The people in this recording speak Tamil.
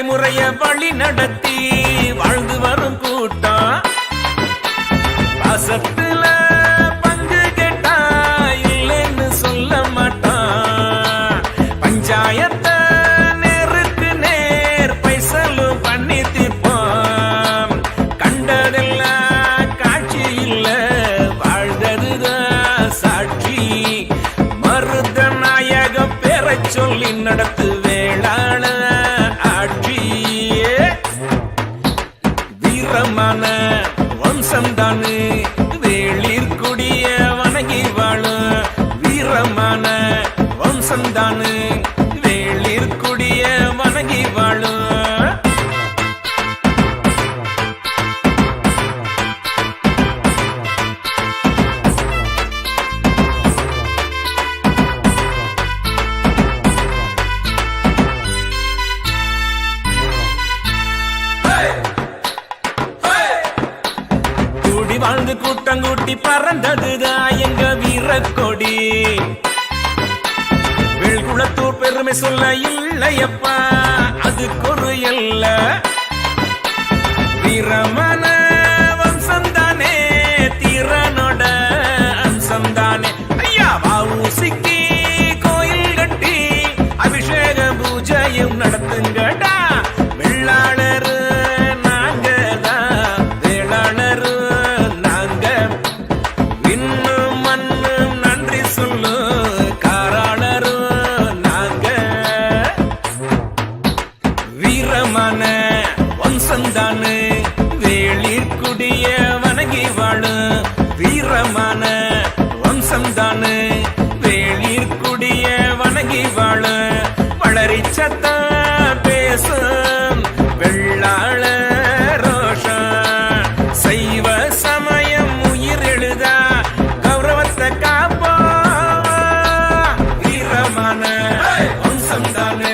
தலைமுறைய வழி நடத்தி வாழ்ந்து வரும் கூட்டம். பாசத்துல பங்கு கேட்டா இல்லைன்னு சொல்ல மாட்டான். பஞ்சாயத்தை நேருக்கு நேர் பைசலும் பண்ணி தீர்ப்போம். கண்டதெல்லாம் காட்சி இல்ல, வாழ்ந்ததுதான் சாட்சி. மருத நாயகம் பெற சொல்லி நடத்து வேளாள ஆட்சியே. வீரமான வம்சம்தானு வேளிர் குடிய வணங்கி வாழும். வீரமான வம்சம்தானு வேளிர் குடிய வணங்கி வாழும். வாழ்ந்து கூட்டங்கூட்டி பறந்ததுதான் எங்க வீரக்கொடி. வெள்குளத்தூர் பெருமை சொல்ல இல்லையப்பா அதுக்கு ஒரு எல்ல. வீரமான வம்சம்தானே திறனோட அம்சம்தானே. ஐயா வாவுசிக்கு கோயில் கட்டி அபிஷேக பூஜையும் நடத்துங்கடா. வெள்ளாளர் வம்சம்தானு வேளிர் குடிய வணங்கி வாழும். வீரமான வம்சம்தானு வேளிர் குடிய வணங்கி வாழும். வளரி சத்தம் பேசும் வெள்ளாள ரோஷம். சைவ சமயம் உயிர் எழுதா கௌரவத்தை காப்போம். வீரமான வம்சம்தானு